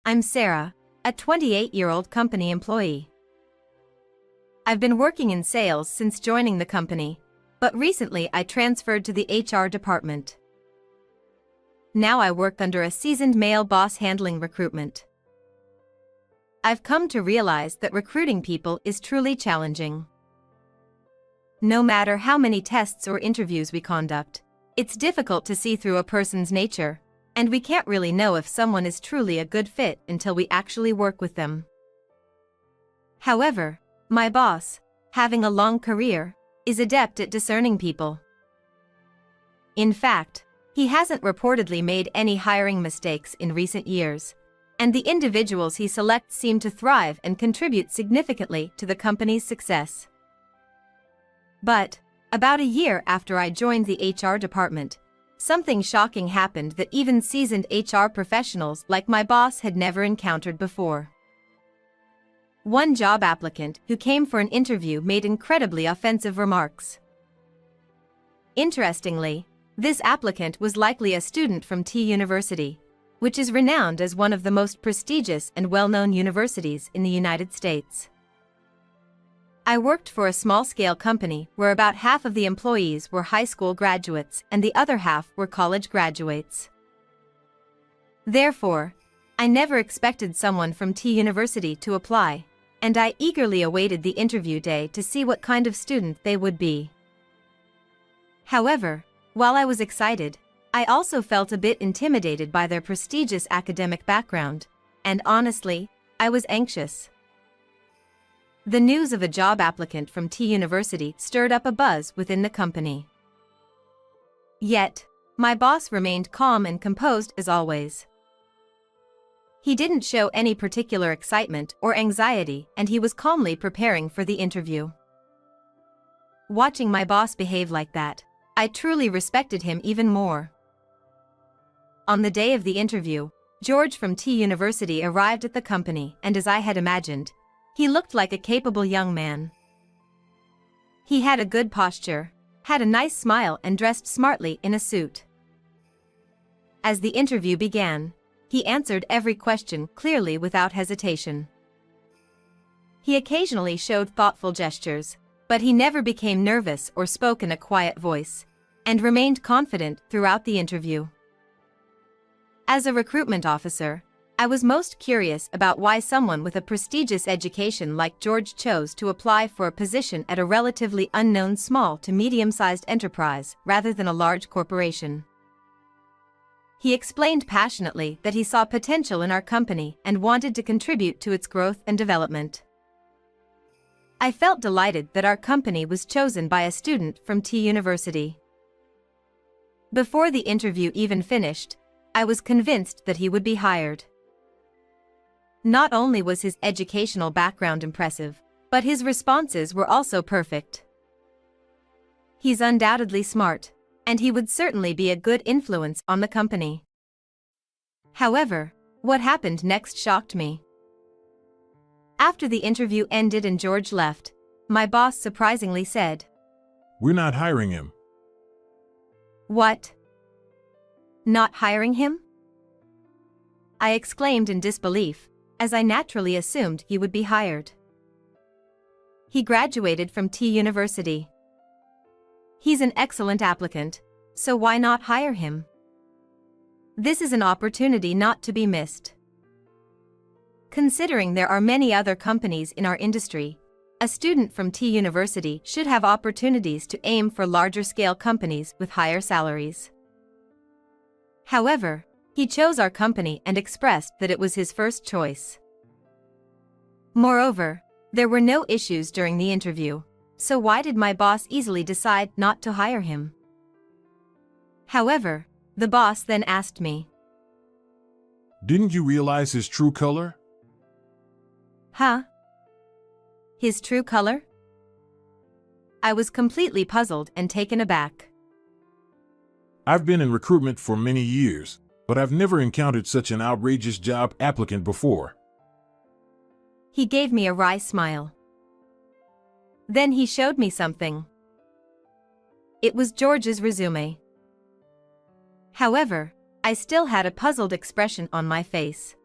I'm Sarah, a 28-year-old company employee. I've been working in sales since joining the company, but recently I transferred to the HR department. Now I work under a seasoned male boss handling recruitment. I've come to realize that recruiting people is truly challenging. No matter how many tests or interviews we conduct, it's difficult to see through a person's nature, and we can't really know if someone is truly a good fit until we actually work with them. However, my boss, having a long career, is adept at discerning people. In fact, he hasn't reportedly made any hiring mistakes in recent years, and the individuals he selects seem to thrive and contribute significantly to the company's success. But, about a year after I joined the HR department, something shocking happened that even seasoned HR professionals like my boss had never encountered before. One job applicant who came for an interview made incredibly offensive remarks. Interestingly, this applicant was likely a student from T University, which is renowned as one of the most prestigious and well-known universities in the United States. I worked for a small-scale company where about half of the employees were high school graduates and the other half were college graduates. Therefore, I never expected someone from T University to apply, and I eagerly awaited the interview day to see what kind of student they would be. However, while I was excited, I also felt a bit intimidated by their prestigious academic background, and honestly, I was anxious. The news of a job applicant from T University stirred up a buzz within the company. Yet, my boss remained calm and composed as always. He didn't show any particular excitement or anxiety, and he was calmly preparing for the interview. Watching my boss behave like that, I truly respected him even more. On the day of the interview, George from T University arrived at the company, and as I had imagined, he looked like a capable young man. He had a good posture, had a nice smile and dressed smartly in a suit. As the interview began, he answered every question clearly without hesitation. He occasionally showed thoughtful gestures, but he never became nervous or spoke in a quiet voice, and remained confident throughout the interview. As a recruitment officer, I was most curious about why someone with a prestigious education like George chose to apply for a position at a relatively unknown small to medium-sized enterprise rather than a large corporation. He explained passionately that he saw potential in our company and wanted to contribute to its growth and development. I felt delighted that our company was chosen by a student from T University. Before the interview even finished, I was convinced that he would be hired. Not only was his educational background impressive, but his responses were also perfect. He's undoubtedly smart, and he would certainly be a good influence on the company. However, what happened next shocked me. After the interview ended and George left, my boss surprisingly said, "We're not hiring him." "What? Not hiring him?" I exclaimed in disbelief, as I naturally assumed he would be hired. He graduated from T University. He's an excellent applicant, so why not hire him? This is an opportunity not to be missed. Considering there are many other companies in our industry, a student from T University should have opportunities to aim for larger-scale companies with higher salaries. However, he chose our company and expressed that it was his first choice. Moreover, there were no issues during the interview, so why did my boss easily decide not to hire him? However, the boss then asked me, "Didn't you realize his true color?" "Huh? His true color?" I was completely puzzled and taken aback. "I've been in recruitment for many years, but I've never encountered such an outrageous job applicant before." He gave me a wry smile. Then he showed me something. It was George's resume. However, I still had a puzzled expression on my face.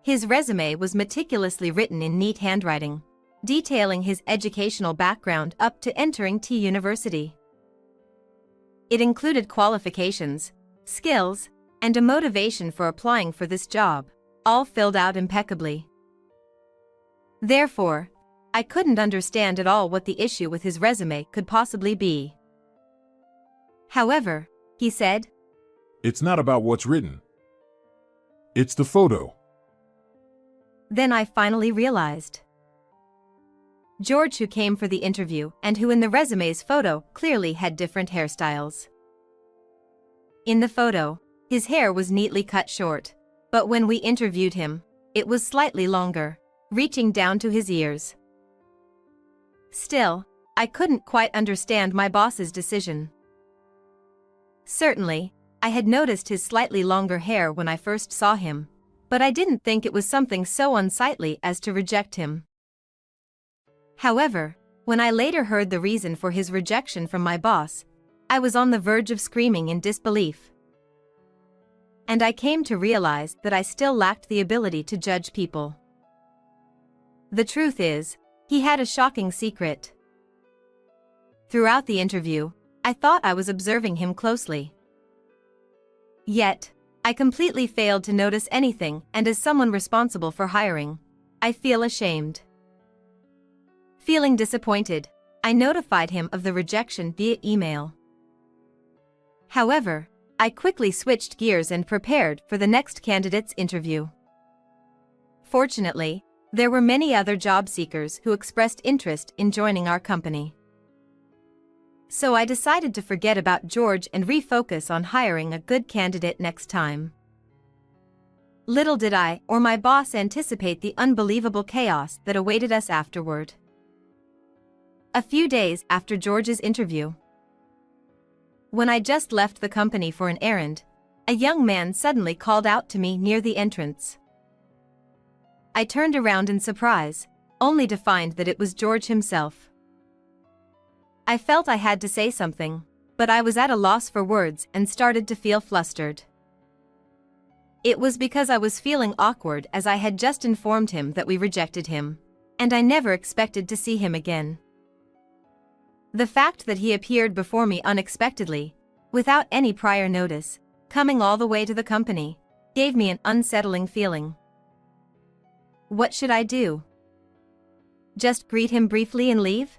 His resume was meticulously written in neat handwriting, detailing his educational background up to entering T University. It included qualifications, skills, and a motivation for applying for this job, all filled out impeccably. Therefore, I couldn't understand at all what the issue with his resume could possibly be. However, he said, It's not about what's written. It's the photo. Then I finally realized. George, who came for the interview and who in the resume's photo clearly had different hairstyles. In the photo, his hair was neatly cut short, but when we interviewed him, it was slightly longer, reaching down to his ears. Still, I couldn't quite understand my boss's decision. Certainly, I had noticed his slightly longer hair when I first saw him, but I didn't think it was something so unsightly as to reject him. However, when I later heard the reason for his rejection from my boss, I was on the verge of screaming in disbelief. And I came to realize that I still lacked the ability to judge people. The truth is, he had a shocking secret. Throughout the interview, I thought I was observing him closely. Yet, I completely failed to notice anything, and as someone responsible for hiring, I feel ashamed. Feeling disappointed, I notified him of the rejection via email. However, I quickly switched gears and prepared for the next candidate's interview. Fortunately, there were many other job seekers who expressed interest in joining our company. So I decided to forget about George and refocus on hiring a good candidate next time. Little did I or my boss anticipate the unbelievable chaos that awaited us afterward. A few days after George's interview, when I just left the company for an errand, a young man suddenly called out to me near the entrance. I turned around in surprise, only to find that it was George himself. I felt I had to say something, but I was at a loss for words and started to feel flustered. It was because I was feeling awkward as I had just informed him that we rejected him, and I never expected to see him again. The fact that he appeared before me unexpectedly, without any prior notice, coming all the way to the company, gave me an unsettling feeling. What should I do? Just greet him briefly and leave?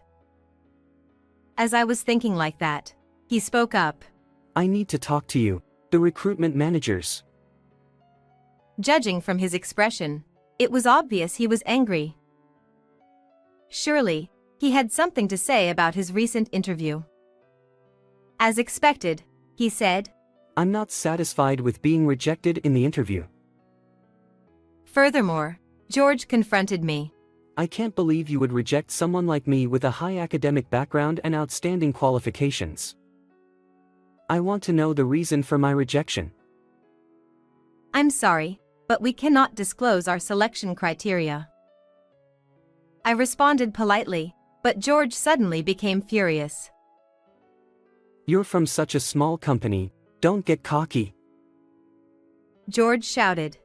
As I was thinking like that, he spoke up. I need to talk to you, the recruitment managers. Judging from his expression, it was obvious he was angry. Surely, he had something to say about his recent interview. As expected, he said, I'm not satisfied with being rejected in the interview. Furthermore, George confronted me. I can't believe you would reject someone like me with a high academic background and outstanding qualifications. I want to know the reason for my rejection. I'm sorry, but we cannot disclose our selection criteria. I responded politely, but George suddenly became furious. You're from such a small company, don't get cocky. George shouted.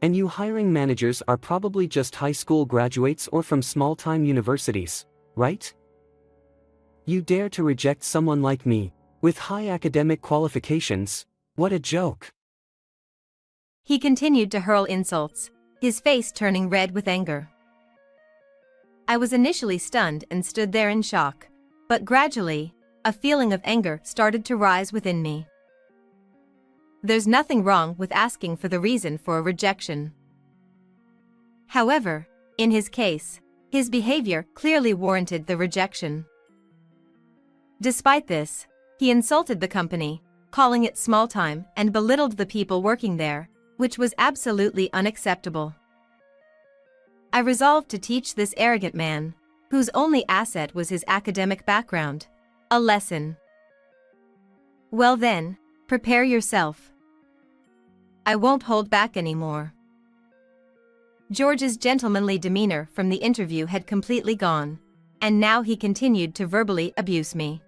And you hiring managers are probably just high school graduates or from small-time universities, right? You dare to reject someone like me, with high academic qualifications? What a joke. He continued to hurl insults, his face turning red with anger. I was initially stunned and stood there in shock, but gradually, a feeling of anger started to rise within me. There's nothing wrong with asking for the reason for a rejection. However, in his case, his behavior clearly warranted the rejection. Despite this, he insulted the company, calling it small-time, and belittled the people working there, which was absolutely unacceptable. I resolved to teach this arrogant man, whose only asset was his academic background, a lesson. Well then, prepare yourself. I won't hold back anymore. George's gentlemanly demeanor from the interview had completely gone, and now he continued to verbally abuse me.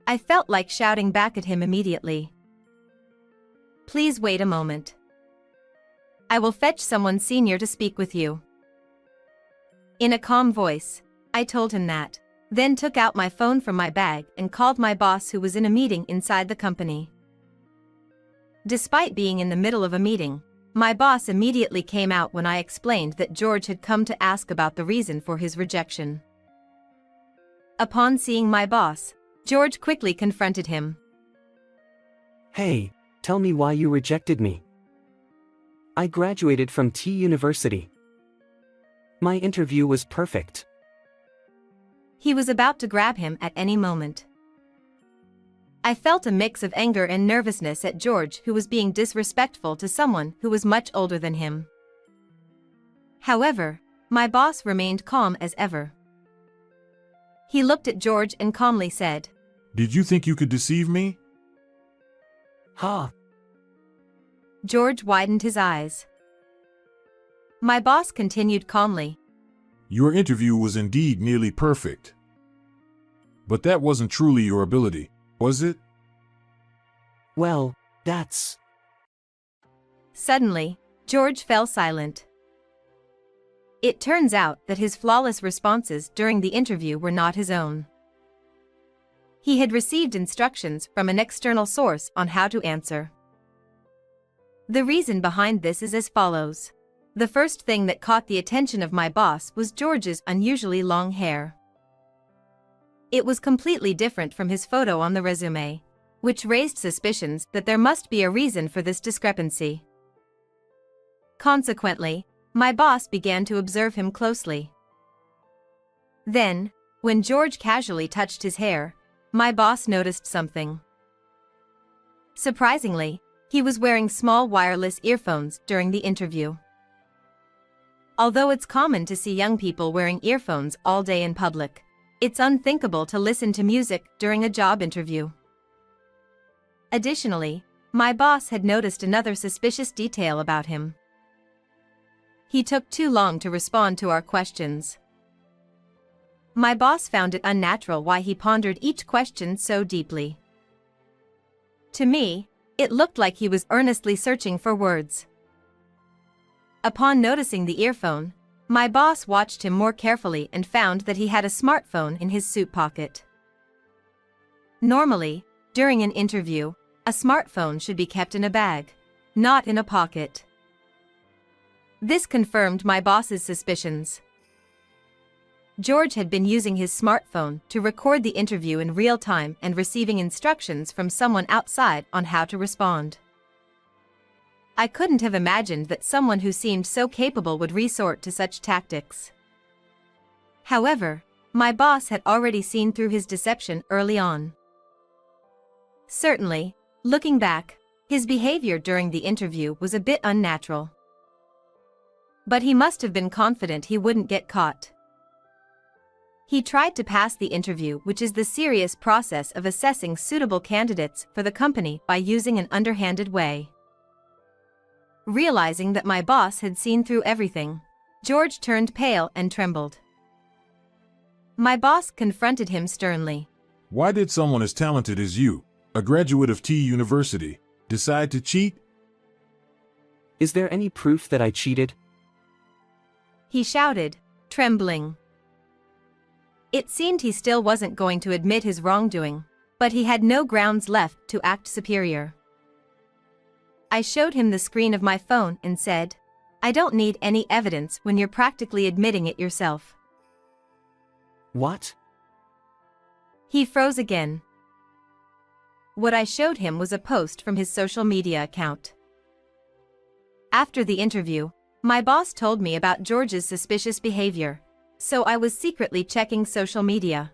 I felt like shouting back at him immediately. Please wait a moment. I will fetch someone senior to speak with you." In a calm voice, I told him that, then took out my phone from my bag and called my boss, who was in a meeting inside the company. Despite being in the middle of a meeting, my boss immediately came out when I explained that George had come to ask about the reason for his rejection. Upon seeing my boss, George quickly confronted him. "Hey, tell me why you rejected me. I graduated from T University. My interview was perfect." He was about to grab him at any moment. I felt a mix of anger and nervousness at George, who was being disrespectful to someone who was much older than him. However, my boss remained calm as ever. He looked at George and calmly said, Did you think you could deceive me? Ha! George widened his eyes. My boss continued calmly. Your interview was indeed nearly perfect. But that wasn't truly your ability, was it? Well, that's... Suddenly, George fell silent. It turns out that his flawless responses during the interview were not his own. He had received instructions from an external source on how to answer. The reason behind this is as follows. The first thing that caught the attention of my boss was George's unusually long hair. It was completely different from his photo on the resume, which raised suspicions that there must be a reason for this discrepancy. Consequently, my boss began to observe him closely. Then, when George casually touched his hair, my boss noticed something. Surprisingly, he was wearing small wireless earphones during the interview. Although it's common to see young people wearing earphones all day in public, it's unthinkable to listen to music during a job interview. Additionally, my boss had noticed another suspicious detail about him. He took too long to respond to our questions. My boss found it unnatural why he pondered each question so deeply. To me, it looked like he was earnestly searching for words. Upon noticing the earphone, my boss watched him more carefully and found that he had a smartphone in his suit pocket. Normally, during an interview, a smartphone should be kept in a bag, not in a pocket. This confirmed my boss's suspicions. George had been using his smartphone to record the interview in real time and receiving instructions from someone outside on how to respond. I couldn't have imagined that someone who seemed so capable would resort to such tactics. However, my boss had already seen through his deception early on. Certainly, looking back, his behavior during the interview was a bit unnatural. But he must have been confident he wouldn't get caught. He tried to pass the interview, which is the serious process of assessing suitable candidates for the company, by using an underhanded way. Realizing that my boss had seen through everything, George turned pale and trembled. My boss confronted him sternly. Why did someone as talented as you, a graduate of T University, decide to cheat? Is there any proof that I cheated? He shouted, trembling. It seemed he still wasn't going to admit his wrongdoing, but he had no grounds left to act superior. I showed him the screen of my phone and said, I don't need any evidence when you're practically admitting it yourself. What? He froze again. What I showed him was a post from his social media account. After the interview, my boss told me about George's suspicious behavior, so I was secretly checking social media.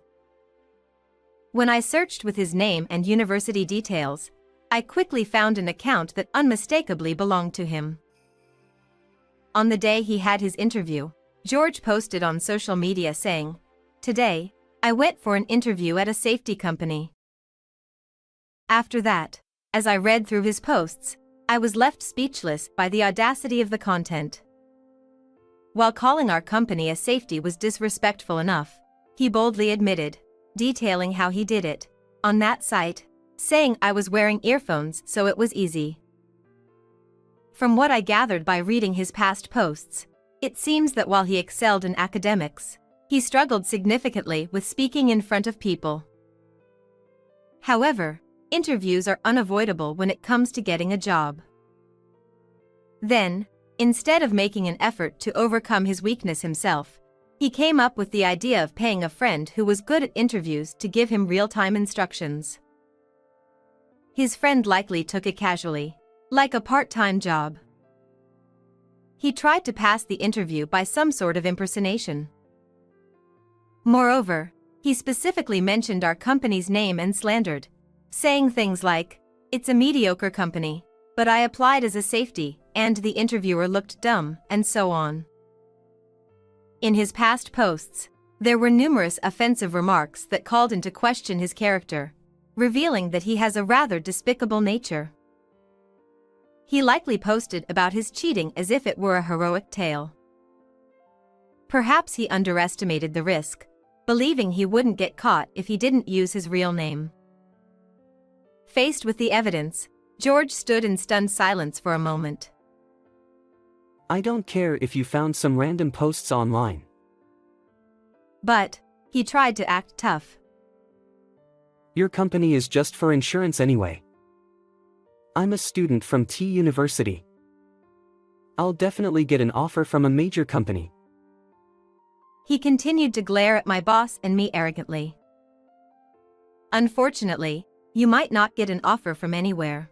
When I searched with his name and university details, I quickly found an account that unmistakably belonged to him. On the day he had his interview, George posted on social media saying, Today, I went for an interview at a safety company. After that, as I read through his posts, I was left speechless by the audacity of the content. While calling our company a safety was disrespectful enough, he boldly admitted, detailing how he did it, on that site, saying I was wearing earphones so it was easy. From what I gathered by reading his past posts, it seems that while he excelled in academics, he struggled significantly with speaking in front of people. However, interviews are unavoidable when it comes to getting a job. Then, instead of making an effort to overcome his weakness himself, he came up with the idea of paying a friend who was good at interviews to give him real-time instructions. His friend likely took it casually, like a part-time job. He tried to pass the interview by some sort of impersonation. Moreover, he specifically mentioned our company's name and slandered, saying things like, "It's a mediocre company, but I applied as a safety, and the interviewer looked dumb," and so on. In his past posts, there were numerous offensive remarks that called into question his character, revealing that he has a rather despicable nature. He likely posted about his cheating as if it were a heroic tale. Perhaps he underestimated the risk, believing he wouldn't get caught if he didn't use his real name. Faced with the evidence, George stood in stunned silence for a moment. I don't care if you found some random posts online. But he tried to act tough. Your company is just for insurance anyway. I'm a student from T University. I'll definitely get an offer from a major company. He continued to glare at my boss and me arrogantly. Unfortunately, you might not get an offer from anywhere.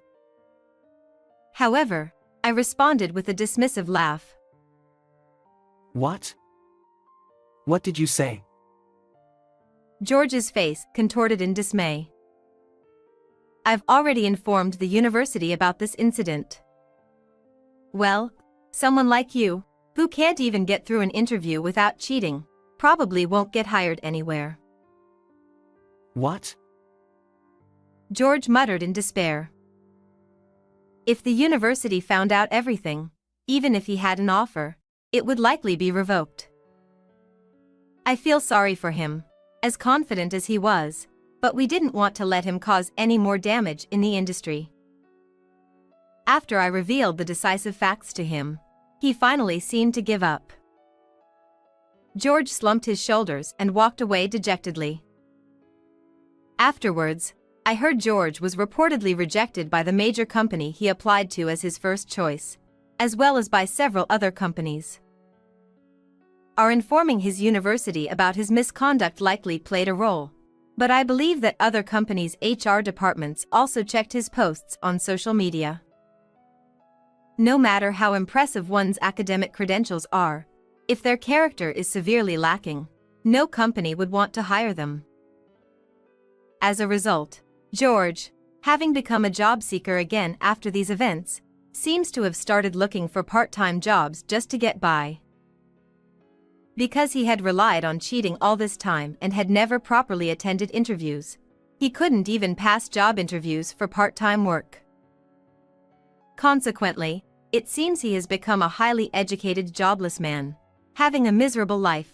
However, I responded with a dismissive laugh. What? What did you say? George's face contorted in dismay. I've already informed the university about this incident. Well, someone like you, who can't even get through an interview without cheating, probably won't get hired anywhere. What? George muttered in despair. If the university found out everything, even if he had an offer, it would likely be revoked. I feel sorry for him, as confident as he was, but we didn't want to let him cause any more damage in the industry. After I revealed the decisive facts to him, he finally seemed to give up. George slumped his shoulders and walked away dejectedly. Afterwards, I heard George was reportedly rejected by the major company he applied to as his first choice, as well as by several other companies. Our informing his university about his misconduct likely played a role, but I believe that other companies' HR departments also checked his posts on social media. No matter how impressive one's academic credentials are, if their character is severely lacking, no company would want to hire them. As a result, George, having become a job seeker again after these events, seems to have started looking for part-time jobs just to get by. Because he had relied on cheating all this time and had never properly attended interviews, he couldn't even pass job interviews for part-time work. Consequently, it seems he has become a highly educated jobless man, having a miserable life.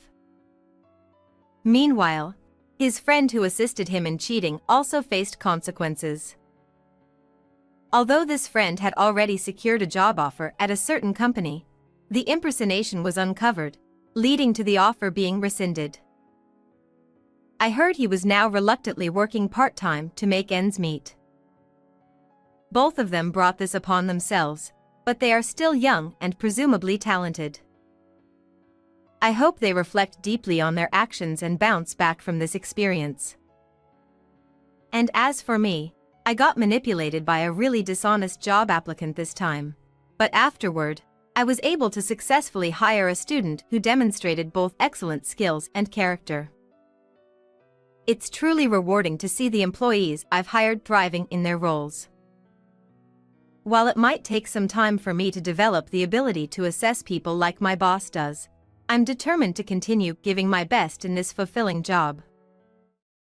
Meanwhile, his friend who assisted him in cheating also faced consequences. Although this friend had already secured a job offer at a certain company, the impersonation was uncovered, leading to the offer being rescinded. I heard he was now reluctantly working part-time to make ends meet. Both of them brought this upon themselves, but they are still young and presumably talented. I hope they reflect deeply on their actions and bounce back from this experience. And as for me, I got manipulated by a really dishonest job applicant this time, but afterward, I was able to successfully hire a student who demonstrated both excellent skills and character. It's truly rewarding to see the employees I've hired thriving in their roles. While it might take some time for me to develop the ability to assess people like my boss does, I'm determined to continue giving my best in this fulfilling job.